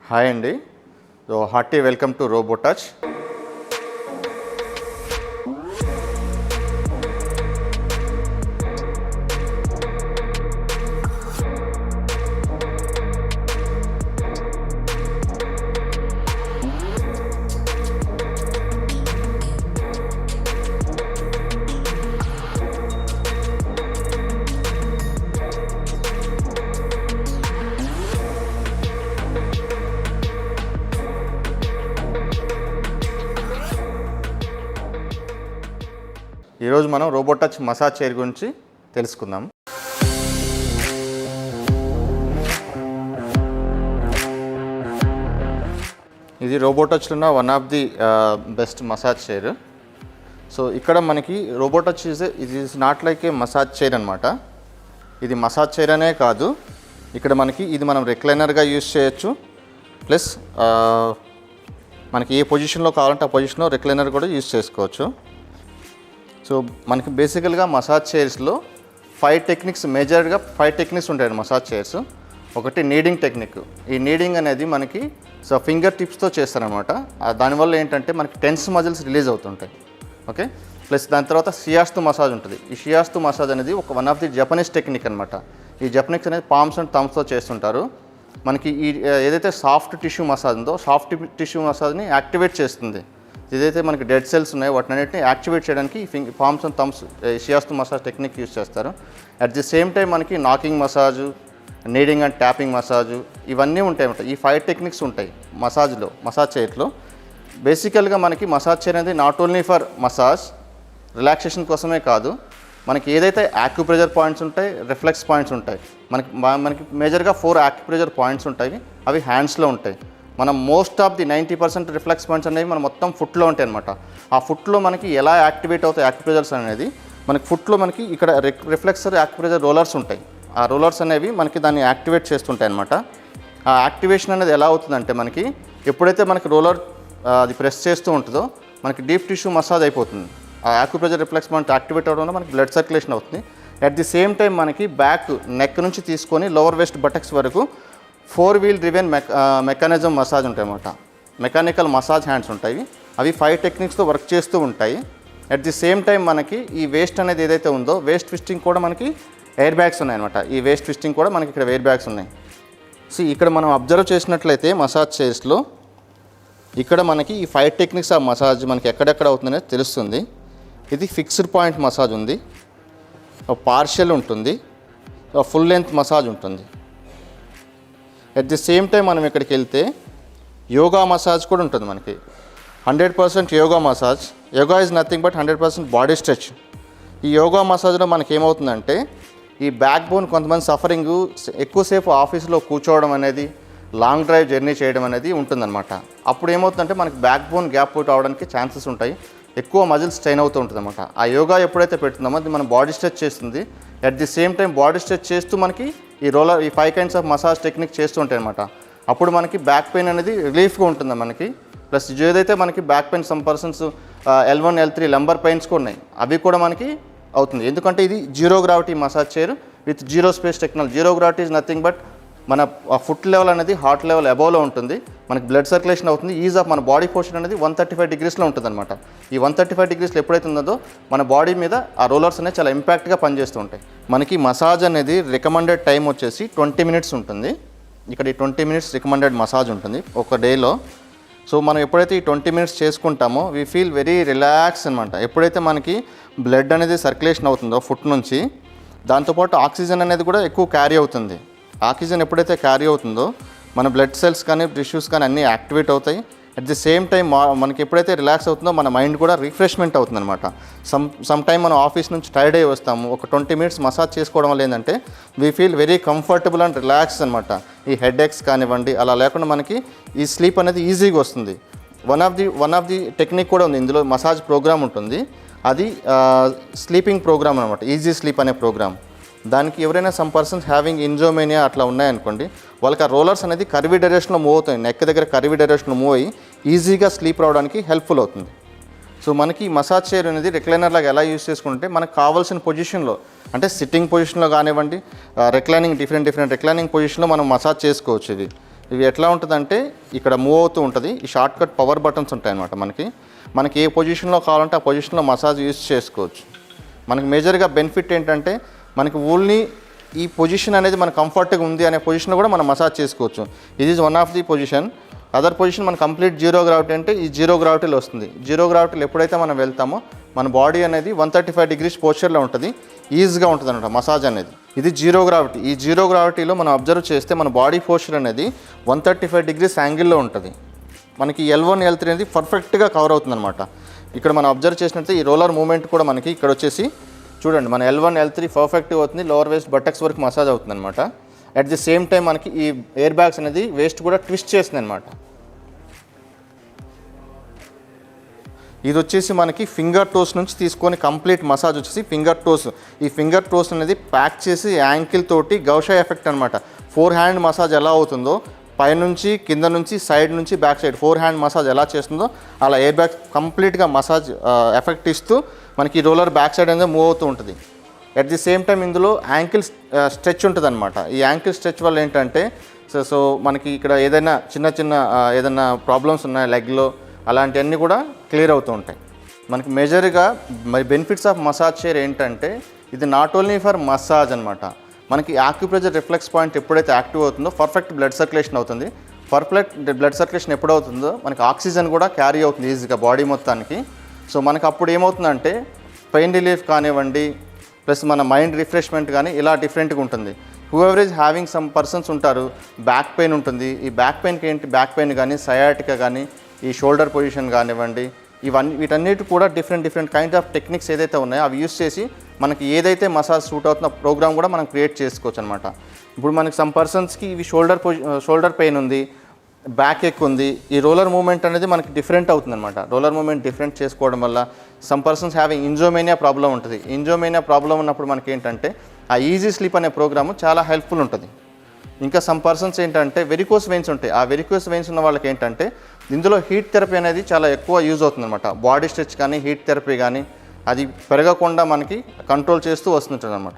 Hi అండి. So hearty welcome to Robotouch. ఈరోజు మనం రోబోటచ్ మసాజ్ చైర్ గురించి తెలుసుకుందాం. ఇది రోబోటచ్లో ఉన్న one of the best massage chair. So ఇక్కడ మనకి రోబోటచ్ ఇది is not like A massage chair అనమాట. ఇది మసాజ్ చైర్ అనే కాదు, ఇక్కడ మనకి ఇది మనం రిక్లైనర్గా యూజ్ చేయొచ్చు, ప్లస్ మనకి ఏ పొజిషన్లో కావాలంటే ఆ పొజిషన్లో రిక్లైనర్ కూడా యూజ్ చేసుకోవచ్చు. సో మనకి బేసికల్గా మసాజ్ చైర్స్లో 5 టెక్నిక్స్, మేజర్గా 5 టెక్నిక్స్ ఉంటాయండి మసాజ్ చైర్స్. ఒకటి నీడింగ్ టెక్నిక్. ఈ నీడింగ్ అనేది మనకి ఫింగర్ టిప్స్తో చేస్తారనమాట. దానివల్ల ఏంటంటే మనకి టెన్స్ మజిల్స్ రిలీజ్ అవుతుంటాయి. ఓకే, ప్లస్ దాని తర్వాత షియాస్తు మసాజ్ ఉంటుంది. ఈ షియాస్తు మసాజ్ అనేది one of the Japanese technique అనమాట. ఈ జపనీస్ అనేది పామ్స్ అండ్ థమ్స్తో చేస్తుంటారు. మనకి ఈ ఏదైతే సాఫ్ట్ టిష్యూ మసాజ్ ఉందో సాఫ్ట్ టిష్యూ మసాజ్ని యాక్టివేట్ చేస్తుంది. ఏదైతే మనకి డెడ్ సెల్స్ ఉన్నాయో వాటినన్నిటిని యాక్టివేట్ చేయడానికి palms and thumbs shiatsu massage technique use చేస్తారు. అట్ ది సేమ్ టైం మనకి knocking massage, kneading and tapping massage ఇవన్నీ ఉంటాయి అన్నమాట. ఈ 5 టెక్నిక్స్ ఉంటాయి మసాజ్ చైర్లో. బేసికల్గా మనకి మసాజ్ చైర్ అనేది not only for massage relaxation కోసమే కాదు, మనకి ఏదైతే యాక్యుప్రెజర్ పాయింట్స్ ఉంటాయి, రిఫ్లెక్స్ పాయింట్స్ ఉంటాయి. మనకి మేజర్గా 4 యాక్యుప్రెజర్ పాయింట్స్ ఉంటాయి. అవి హ్యాండ్స్లో ఉంటాయి. మనం most of the 90% reflex points అనేవి మనం మొత్తం ఫుట్లో ఉంటాయి అనమాట. ఆ ఫుట్లో మనకి ఎలా యాక్టివేట్ అవుతాయి యాక్యుప్రెజర్స్ అనేది మనకి ఫుట్లో మనకి ఇక్కడ రిఫ్లెక్సర్ యాక్యుప్రెజర్ రోలర్స్ ఉంటాయి. ఆ రోలర్స్ అనేవి మనకి దాన్ని యాక్టివేట్ చేస్తుంటాయి అనమాట. ఆ యాక్టివేషన్ అనేది ఎలా అవుతుందంటే మనకి ఎప్పుడైతే మనకి రోలర్ అది ప్రెస్ చేస్తూ ఉంటుందో మనకి డీప్ టిష్యూ మసాజ్ అయిపోతుంది. ఆ యాక్యుప్రెజర్ రిఫ్లెక్స్ పాయింట్ యాక్టివేట్ అవడం వల్ల మనకి బ్లడ్ సర్క్యులేషన్ అవుతుంది. అట్ ది సేమ్ టైం మనకి బ్యాక్ నెక్ నుంచి తీసుకొని లోవర్ వెస్ట్ బటక్స్ వరకు 4 వీల్ డ్రివెన్ మెకానిజం మసాజ్ ఉంటాయి అన్నమాట. మెకానికల్ మసాజ్ హ్యాండ్స్ ఉంటాయి. అవి 5 టెక్నిక్స్తో వర్క్ చేస్తూ ఉంటాయి. అట్ ది సేమ్ టైం మనకి ఈ వేస్ట్ అనేది ఏదైతే ఉందో వేస్ట్ ట్విస్టింగ్ కూడా మనకి ఎయిర్ బ్యాగ్స్ ఉన్నాయన్నమాట. ఈ వేస్ట్ ట్విస్టింగ్ కూడా మనకి ఇక్కడ ఎయిర్ బ్యాగ్స్ ఉన్నాయి. సో ఇక్కడ మనం అబ్జర్వ్ చేసినట్లయితే మసాజ్ చైర్స్లో ఇక్కడ మనకి ఈ 5 టెక్నిక్స్ ఆఫ్ మసాజ్ మనకి ఎక్కడెక్కడ అవుతుందనేది తెలుస్తుంది. ఇది ఫిక్స్డ్ పాయింట్ మసాజ్ ఉంది, పార్షియల్ ఉంటుంది, ఫుల్ లెంత్ మసాజ్ ఉంటుంది. అట్ ది సేమ్ టైం మనం ఇక్కడికి వెళ్తే యోగా మసాజ్ కూడా ఉంటుంది మనకి. 100% yoga massage. Yoga is nothing but 100% body stretch. ఈ యోగా మసాజ్లో మనకి ఏమవుతుందంటే ఈ బ్యాక్ బోన్ కొంతమంది సఫరింగ్ ఎక్కువసేపు ఆఫీస్లో కూర్చోవడం అనేది, లాంగ్ డ్రైవ్ జర్నీ చేయడం అనేది ఉంటుందన్నమాట. అప్పుడు ఏమవుతుందంటే మనకి బ్యాక్ బోన్ గ్యాప్ అవుట్ అవడానికి ఛాన్సెస్ ఉంటాయి. ఎక్కువ మజిల్ స్ట్రెయిన్ అవుతూ ఉంటుంది అనమాట. ఆ యోగా ఎప్పుడైతే పెడుతుందో అది మన బాడీ స్ట్రెచ్ చేస్తుంది. At the same time body stretch చేస్తూ మనకి ఈ 5 కైండ్స్ ఆఫ్ మసాజ్ టెక్నిక్ చేస్తూ ఉంటాయి అనమాట. అప్పుడు మనకి బ్యాక్ పెయిన్ అనేది రిలీఫ్గా ఉంటుంది మనకి. ప్లస్ ఏదైతే మనకి back pain some persons L1, L3 lumbar pains కూడా ఉన్నాయి, అవి కూడా మనకి అవుతుంది. ఎందుకంటే ఇది zero gravity massage chair with zero space technology. Zero gravity is nothing but మన ఫుట్ లెవెల్ అనేది హార్ట్ లెవెల్ అబోవ్లో ఉంటుంది. మనకి బ్లడ్ సర్క్యులేషన్ అవుతుంది. ఈజ్ ఆఫ్ మన బాడీ పోర్షన్ అనేది 135 డిగ్రీస్లో ఉంటుంది అనమాట. ఈ 135 డిగ్రీస్లో ఎప్పుడైతే ఉందో మన బాడీ మీద ఆ రోలర్స్ అనేది చాలా ఇంపాక్ట్గా పనిచేస్తూ ఉంటాయి. మనకి మసాజ్ అనేది రికమెండెడ్ టైం వచ్చేసి 20 మినిట్స్ ఉంటుంది. ఇక్కడ ఈ 20 మినిట్స్ రికమెండెడ్ మసాజ్ ఉంటుంది ఒక డేలో. సో మనం ఎప్పుడైతే ఈ 20 మినిట్స్ చేసుకుంటామో వీ ఫీల్ వెరీ రిలాక్స్ అనమాట. ఎప్పుడైతే మనకి బ్లడ్ అనేది సర్క్యులేషన్ అవుతుందో ఫుట్ నుంచి, దాంతోపాటు ఆక్సిజన్ అనేది కూడా ఎక్కువ క్యారీ అవుతుంది. ఆక్సిజన్ ఎప్పుడైతే క్యారీ అవుతుందో మన బ్లడ్ సెల్స్ కానీ టిష్యూస్ కానీ అన్నీ యాక్టివేట్ అవుతాయి. అట్ ది సేమ్ టైం మనకి ఎప్పుడైతే రిలాక్స్ అవుతుందో మన మైండ్ కూడా రిఫ్రెష్మెంట్ అవుతుంది అనమాట. సమ్ టైం మనం ఆఫీస్ నుంచి టైర్డ్ అయ్యి వస్తాము, ఒక 20 మినిట్స్ మసాజ్ చేసుకోవడం వల్ల ఏంటంటే we feel very comfortable and relax అనమాట. ఈ హెడ్ ఎక్స్ కానివ్వండి అలా లేకుండా మనకి ఈ స్లీప్ అనేది ఈజీగా వస్తుంది. వన్ ఆఫ్ ది టెక్నిక్ కూడా ఉంది ఇందులో, మసాజ్ ప్రోగ్రామ్ ఉంటుంది. అది స్లీపింగ్ ప్రోగ్రామ్ అనమాట, ఈజీ స్లీప్ అనే ప్రోగ్రామ్. దానికి ఎవరైనా సమ్ పర్సన్స్ హ్యావింగ్ ఇన్జోమేనియా అట్లా ఉన్నాయనుకోండి, వాళ్ళకి ఆ రోలర్స్ అనేది కర్వీ డైరెక్షన్లో మూవ్ అవుతాయి. నెక్ దగ్గర కర్వీ డైరెక్షన్లో మూవ్ అయ్యి ఈజీగా స్లీప్ రావడానికి హెల్ప్ఫుల్ అవుతుంది. సో మనకి మసాజ్ చైర్ అనేది రిక్లైనర్ లాగా ఎలా యూజ్ చేసుకుంటే మనకు కావాల్సిన పొజిషన్లో, అంటే సిట్టింగ్ పొజిషన్లో కానివ్వండి, డిఫరెంట్ రిక్లైనింగ్ పొజిషన్లో మనం మసాజ్ చేసుకోవచ్చు. ఇవి ఎట్లా ఉంటుందంటే ఇక్కడ మూవ్ అవుతూ ఉంటుంది. ఈ షార్ట్ కట్ పవర్ బటన్స్ ఉంటాయి అన్నమాట. మనకి ఏ పొజిషన్లో కావాలంటే ఆ పొజిషన్లో మసాజ్ యూజ్ చేసుకోవచ్చు. మనకి మేజర్గా బెనిఫిట్ ఏంటంటే మనకి ఓన్లీ ఈ పొజిషన్ అనేది మనకు కంఫర్ట్గా ఉంది అనే పొజిషన్లో కూడా మనం మసాజ్ చేసుకోవచ్చు. ఇది is one of the position. Other position మన కంప్లీట్ జీరో గ్రావిటీ అంటే ఈ జీరో గ్రావిటీలో వస్తుంది. జీరో గ్రావిటీలో ఎప్పుడైతే మనం వెళ్తామో మన బాడీ అనేది 135 డిగ్రీస్ పోస్చర్లో ఉంటుంది, ఈజీగా ఉంటుంది అనమాట మసాజ్ అనేది. ఇది జీరో గ్రావిటీ. ఈ జీరో గ్రావిటీలో మనం అబ్జర్వ్ చేస్తే మన బాడీ పోస్చర్ అనేది 135 డిగ్రీస్ యాంగిల్లో ఉంటుంది. మనకి L1 L3 అనేది పర్ఫెక్ట్గా కవర్ అవుతుంది అనమాట. ఇక్కడ మనం అబ్జర్వ్ చేసినట్లయితే ఈ రోలర్ మూమెంట్ కూడా మనకి ఇక్కడ వచ్చేసి చూడండి మన L1 L3 పర్ఫెక్ట్గా అవుతుంది, లోవర్ వేస్ట్ బటక్స్ వరకు మసాజ్ అవుతుంది అనమాట. అట్ ది సేమ్ టైం మనకి ఈ ఎయిర్ బ్యాగ్స్ అనేది వేస్ట్ కూడా ట్విస్ట్ చేస్తుంది అనమాట. ఇది వచ్చేసి మనకి ఫింగర్ టోస్ నుంచి తీసుకొని కంప్లీట్ మసాజ్ వచ్చేసి ఫింగర్ టోస్. ఈ ఫింగర్ టోస్ అనేది ప్యాక్ చేసి యాంకిల్ తోటి గౌషా ఎఫెక్ట్ అనమాట. 4 హ్యాండ్ మసాజ్ ఎలా అవుతుందో పైనుంచి కింద నుంచి సైడ్ నుంచి బ్యాక్ సైడ్ 4 హ్యాండ్ మసాజ్ ఎలా చేస్తుందో అలా ఎయిర్ బ్యాగ్ కంప్లీట్గా మసాజ్ ఎఫెక్ట్ ఇస్తూ మనకి రోలర్ బ్యాక్ సైడ్ అనేది మూవ్ అవుతూ ఉంటుంది. అట్ ది సేమ్ టైం ఇందులో యాంకిల్ స్ట్రెచ్ ఉంటుంది అనమాట. ఈ యాంకిల్ స్ట్రెచ్ వల్ల ఏంటంటే సో మనకి ఇక్కడ ఏదైనా చిన్న ఏదైనా ప్రాబ్లమ్స్ ఉన్నాయి లెగ్లో అలాంటివన్నీ కూడా క్లియర్ అవుతూ ఉంటాయి. మనకి మేజర్గా మరి బెనిఫిట్స్ ఆఫ్ మసాజ్ చైర్ ఏంటంటే ఇది నాట్ ఓన్లీ ఫర్ మసాజ్ అనమాట. మనకి యాక్యుప్రెషర్ రిఫ్లెక్స్ పాయింట్ ఎప్పుడైతే యాక్టివ్ అవుతుందో పర్ఫెక్ట్ బ్లడ్ సర్క్యులేషన్ అవుతుంది. పర్ఫెక్ట్ బ్లడ్ సర్క్యులేషన్ ఎప్పుడవుతుందో మనకి ఆక్సిజన్ కూడా క్యారీ అవుతుంది ఈజీగా బాడీ మొత్తానికి. సో మనకు అప్పుడు ఏమవుతుందంటే పెయిన్ రిలీఫ్ కానివ్వండి ప్లస్ మన మైండ్ రిఫ్రెష్మెంట్ కానీ ఇలా డిఫరెంట్గా ఉంటుంది. Whoever is having some persons ఉంటారు బ్యాక్ పెయిన్ ఉంటుంది. ఈ బ్యాక్ పెయిన్కి ఏంటి బ్యాక్ పెయిన్ కానీ సయాటికా కానీ ఈ షోల్డర్ పొజిషన్ కానివ్వండి వీటన్నిటి కూడా డిఫరెంట్ కైండ్ ఆఫ్ టెక్నిక్స్ ఏదైతే ఉన్నాయో అవి యూస్ చేసి మనకి ఏదైతే మసాజ్ సూట్ అవుతున్న ప్రోగ్రామ్ కూడా మనం క్రియేట్ చేసుకోవచ్చు అనమాట. ఇప్పుడు మనకి సమ్ పర్సన్స్కి ఇవి షోల్డర్ పెయిన్ ఉంది, బ్యాక్ ఎక్కువ ఉంది. ఈ రోలర్ మూమెంట్ అనేది మనకి డిఫరెంట్ అవుతుంది అనమాట. రోలర్ మూమెంట్ డిఫరెంట్ చేసుకోవడం వల్ల సమ్ పర్సన్స్ హ్యావింగ్ ఇంజోమేనియా ప్రాబ్లం ఉంటుంది. ఇంజోమేనియా ప్రాబ్లం ఉన్నప్పుడు మనకి ఏంటంటే ఆ ఈజీ స్లీప్ అనే ప్రోగ్రాము చాలా హెల్ప్ఫుల్ ఉంటుంది. ఇంకా సమ్ పర్సన్స్ ఏంటంటే వెరికోస్ వెయిన్స్ ఉంటాయి. ఆ వెరికోస్ వెయిన్స్ ఉన్న వాళ్ళకి ఏంటంటే ఇందులో హీట్ థెరపీ అనేది చాలా ఎక్కువ యూజ్ అవుతుంది అనమాట. బాడీ స్ట్రెచ్ కానీ హీట్ థెరపీ కానీ అది పెరగకుండా మనకి కంట్రోల్ చేస్తూ వస్తుంటుంది అనమాట.